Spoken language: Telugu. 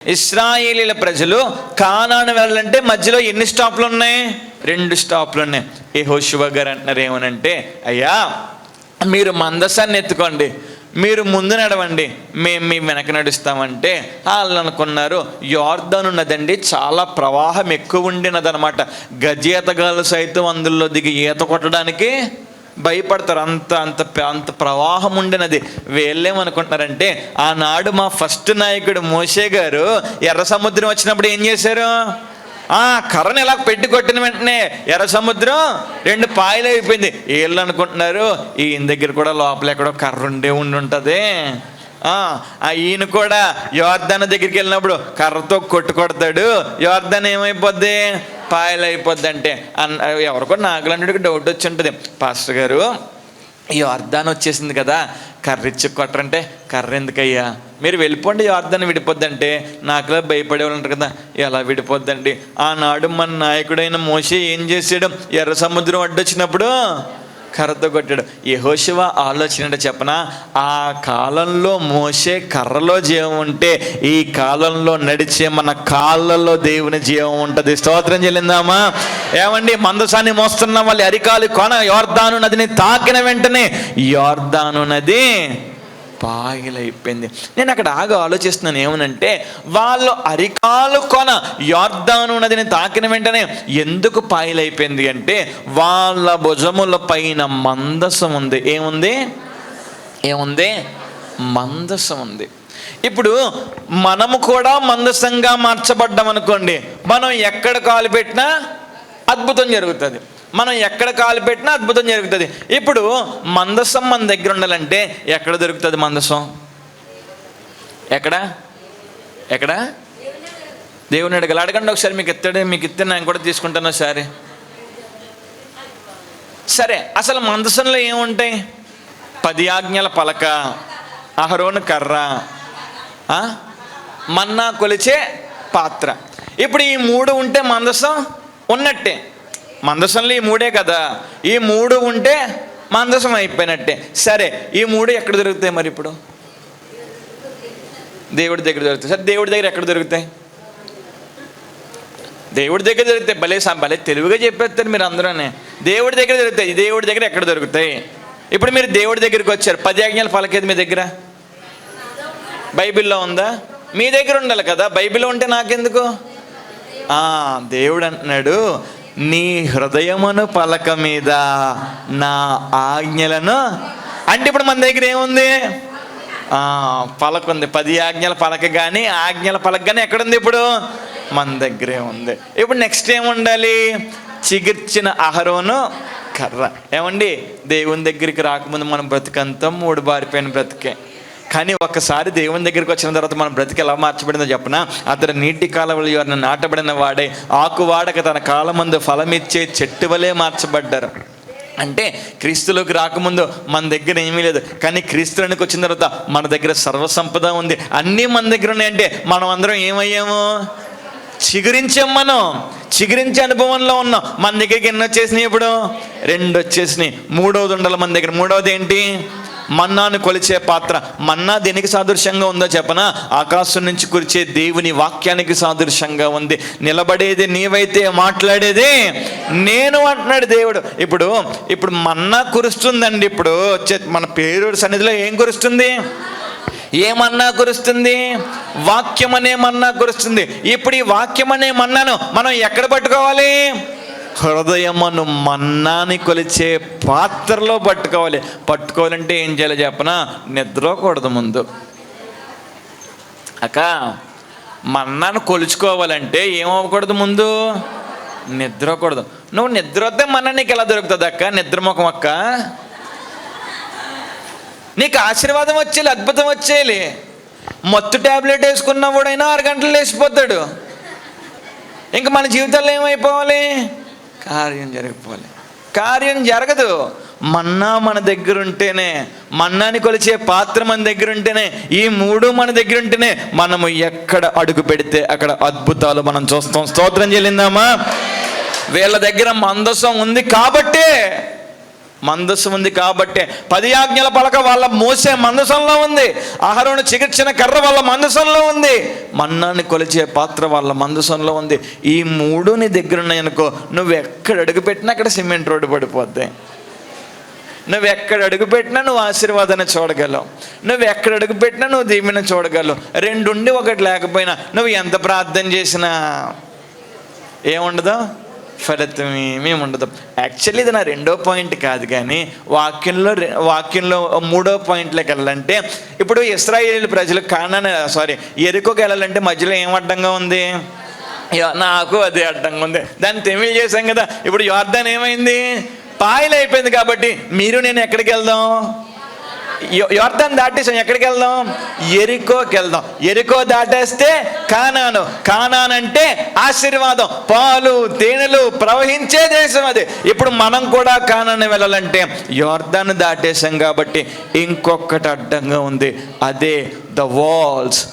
ఇశ్రాయేలీల ప్రజలు కానాను వెళ్ళాలంటే మధ్యలో ఎన్ని స్టాప్లు ఉన్నాయి? 2 స్టాప్లు ఉన్నాయి. యెహోషువ గారు అంటున్నారు ఏమనంటే, అయ్యా మీరు మందసాన్ని ఎత్తుకోండి, మీరు ముందు నడవండి, మేము మీ వెనక నడుస్తామంటే వాళ్ళు అనుకున్నారు యోర్దాను నదండి చాలా ప్రవాహం ఎక్కువ ఉండినదనమాట. గజేతగాళ్ళు సైతం అందులో దిగి ఈత కొట్టడానికి భయపడతారు, అంత అంత అంత ప్రవాహం ఉండినది. వీళ్ళేమనుకుంటున్నారంటే, ఆనాడు మా ఫస్ట్ నాయకుడు మోషే గారు ఎర్ర సముద్రం వచ్చినప్పుడు ఏం చేశారు? కర్రను ఇలా పెట్టి కొట్టిన వెంటనే ఎర్ర సముద్రం 2 పాయలు అయిపోయింది. వీళ్ళు అనుకుంటున్నారు ఈయన దగ్గర కూడా లోపల ఎక్కడో కర్ర ఉండి ఉంటుంది. ఈయన కూడా యోర్దాను దగ్గరికి వెళ్ళినప్పుడు కర్రతో కొడతాడు, యోర్దాను ఏమైపోద్ది? పాయలు అయిపోద్ది. అంటే ఎవరికో నాగలంటుడికి డౌట్ వచ్చి ఉంటుంది, పాస్టర్ గారు యోర్దాను వచ్చేసింది కదా, కర్ర ఇచ్చి కొట్టరంటే, కర్ర ఎందుకయ్యా, మీరు వెళ్ళిపోండి యోర్దాను విడిపోద్ది అంటే, నాకులా భయపడేవాళ్ళు ఉంటారు కదా, ఎలా విడిపోద్దండి? ఆనాడు మన నాయకుడైన మోషే ఏం చేశాడు? ఎర్ర సముద్రం అడ్డొచ్చినప్పుడు కర్రతో కొట్టాడు. యెహోషువ ఆలోచన చెప్పనా, ఆ కాలంలో మోషే కర్రలో జీవం ఉంటే ఈ కాలంలో నడిచే మన కాళ్ళలో దేవుని జీవం ఉంటుంది. స్తోత్రం చెల్లిందామా? ఏమండి, మందసాన్ని మోస్తున్న వాళ్ళు అరికాలు కొన యోర్దాను నదిని తాకిన వెంటనే యోర్దాను నది పాయలైపోయింది. నేను అక్కడ ఆలోచిస్తున్నాను ఏమనంటే, వాళ్ళు అరికాలు కొన యోర్దాను నదిని తాకిన వెంటనే ఎందుకు పాయలైపోయింది అంటే, వాళ్ళ భుజముల పైన మందసం ఉంది. ఏముంది? మందసం ఉంది. ఇప్పుడు మనము కూడా మందసంగా మార్చబడ్డాం అనుకోండి, మనం ఎక్కడ కాలు పెట్టినా అద్భుతం జరుగుతుంది, మనం ఎక్కడ కాలు పెట్టినా అద్భుతం జరుగుతుంది. ఇప్పుడు మందసం మన దగ్గర ఉండాలంటే ఎక్కడ దొరుకుతుంది మందసం? ఎక్కడ? దేవుని అడగాలి. అడగండి ఒకసారి, మీకు ఇస్తే నేను కూడా తీసుకుంటాను ఒకసారి. సరే, అసలు మందసంలో ఏముంటాయి? 10 ఆజ్ఞల పలక, అహరోను కర్ర, మన్నా కొలిచే పాత్ర. ఇప్పుడు ఈ 3 ఉంటే మందసం ఉన్నట్టే. మందసంలో ఈ 3 కదా, ఈ 3 ఉంటే మందసం అయిపోయినట్టే. సరే, ఈ 3 ఎక్కడ దొరుకుతాయి మరి? ఇప్పుడు దేవుడి దగ్గర దొరుకుతాయి. సరే, దేవుడి దగ్గర ఎక్కడ దొరుకుతాయి? దేవుడి దగ్గర దొరుకుతాయి. భలే తెలివిగా చెప్పేస్తారు మీరు అందరూనే. దేవుడి దగ్గర దొరుకుతాయి. దేవుడి దగ్గర ఎక్కడ దొరుకుతాయి? ఇప్పుడు మీరు దేవుడి దగ్గరికి వచ్చారు, 10 ఆజ్ఞలు పలకేది మీ దగ్గర బైబిల్లో ఉందా? మీ దగ్గర ఉండాలి కదా. బైబిల్లో ఉంటే నాకెందుకు? దేవుడు అంటున్నాడు, నీ హృదయమును పలక మీద నా ఆజ్ఞలను. అంటే ఇప్పుడు మన దగ్గర ఏముంది? పలక ఉంది. 10 ఆజ్ఞల పలక కానీ ఆజ్ఞల పలక కానీ ఎక్కడుంది? ఇప్పుడు మన దగ్గరే ఉంది. ఇప్పుడు నెక్స్ట్ ఏముండాలి? చిగిర్చిన అహరోను కర్ర. ఏమండి, దేవుని దగ్గరికి రాకముందు మనం బ్రతికంతా 3 బారిపోయిన బ్రతికే. కానీ ఒక్కసారి దేవుని దగ్గరికి వచ్చిన తర్వాత మన బ్రతికి ఎలా మార్చబడిందో చెప్పనా? అతడు నీటి కాలువల యొద్ద నాటబడిన వాడే, ఆకువాడక తన కాలమందు ఫలమిచ్చే చెట్టు వలె మార్చబడ్డారు. అంటే క్రీస్తులోకి రాకముందు మన దగ్గర ఏమీ లేదు, కానీ క్రీస్తులోకి వచ్చిన తర్వాత మన దగ్గర సర్వసంపద ఉంది, అన్నీ మన దగ్గర ఉన్నాయంటే మనం అందరం ఏమయ్యాము? చిగురించాం. మనం చిగురించే అనుభవంలో ఉన్నాం. మన దగ్గరికి ఎన్ని వచ్చేసినాయి? ఇప్పుడు 2 వచ్చేసినాయి. 3వది ఉండాలి మన దగ్గర. 3వది ఏంటి? మన్నాను కొలిచే పాత్ర. మన్నా దేనికి సాదృశ్యంగా ఉందో చెప్పనా? ఆకాశం నుంచి కురిచే దేవుని వాక్యానికి సాదృశ్యంగా ఉంది. నిలబడేది నీవైతే మాట్లాడేది నేను అంటున్నాడు దేవుడు. ఇప్పుడు మన్నా కురుస్తుందండి. ఇప్పుడు మన పేరు సన్నిధిలో ఏం కురుస్తుంది? ఏమన్నా కురుస్తుంది? వాక్యం అనే మన్నా కురుస్తుంది. ఇప్పుడు ఈ వాక్యం అనే మన్నాను మనం ఎక్కడ పట్టుకోవాలి? హృదయమును మన్నాని కొలిచే పాత్రలో పట్టుకోవాలంటే ఏం చేయాలో చెప్పనా? నిద్రకూడదు ముందు. మన్నాను కొలుచుకోవాలంటే ఏమవ్వకూడదు? ముందు నిద్రకూడదు. నువ్వు నిద్ర వద్దే మన్నా నీకు ఎలా దొరుకుతుంది అక్క? నిద్రముఖం అక్క, నీకు ఆశీర్వాదం వచ్చేయాలి, అద్భుతం వచ్చేయాలి. మత్తు ట్యాబ్లెట్ వేసుకున్నవాడైనా 6 గంటలు లేచిపోతాడు. ఇంకా మన జీవితాల్లో ఏమైపోవాలి? కార్యం జరిగిపోవాలి. కార్యం జరగదు. మన్నా మన దగ్గర ఉంటేనే, మన్నాని కొలిచే పాత్ర మన దగ్గర ఉంటేనే, ఈ 3 మన దగ్గర ఉంటేనే మనము ఎక్కడ అడుగు పెడితే అక్కడ అద్భుతాలు మనం చూస్తాం. స్తోత్రం చెల్లిందామా? వీళ్ళ దగ్గర మందసం ఉంది కాబట్టే మందసం ఉంది కాబట్టే 10 ఆజ్ఞల పలక వాళ్ళ మోసే మందసంలో ఉంది, అహరోను చిగిర్చిన కర్ర వాళ్ళ మందసంలో ఉంది, మన్నాన్ని కొలిచే పాత్ర వాళ్ళ మందసంలో ఉంది. ఈ 3 నీ దగ్గర ఉన్నాయనుకో, నువ్వు ఎక్కడ అడుగు పెట్టినా అక్కడ సిమెంట్ రోడ్డు పడిపోద్ది. నువ్వు ఎక్కడ అడుగు పెట్టినా నువ్వు ఆశీర్వాదాన్ని చూడగలవు, నువ్వు ఎక్కడ అడుగు పెట్టినా నువ్వు దీవెన చూడగలవు. 2 ఉండి 1 లేకపోయినా నువ్వు ఎంత ప్రార్థన చేసినా ఏముండదు, ఫలితం ఏమీ ఉండదు. యాక్చువల్లీ ఇది నా 2వ పాయింట్ కాదు, కానీ వాక్యంలో 3వ పాయింట్లోకి వెళ్ళాలంటే, ఇప్పుడు ఇశ్రాయేలు ప్రజలు ఎరికోకి వెళ్ళాలంటే మధ్యలో ఏం అడ్డంగా ఉంది? నాకు అదే అడ్డంగా ఉంది. దాన్ని తెమిళ్ చేశాం కదా. ఇప్పుడు యోర్దాన్ ఏమైంది? పాయలు అయిపోయింది. కాబట్టి మీరు నేను ఎక్కడికి వెళ్దాం? యోర్దాన్ దాటేసాం, ఎక్కడికి వెళ్దాం? ఎరికోకి వెళ్దాం. ఎరికో దాటేస్తే కానాను. కానాన్ అంటే ఆశీర్వాదం, పాలు తేనెలు ప్రవహించే దేశం అది. ఇప్పుడు మనం కూడా కానాను వెళ్ళాలంటే యోర్దాన్ దాటేసాం కాబట్టి ఇంకొకటి అడ్డంగా ఉంది, అదే ద వాల్స్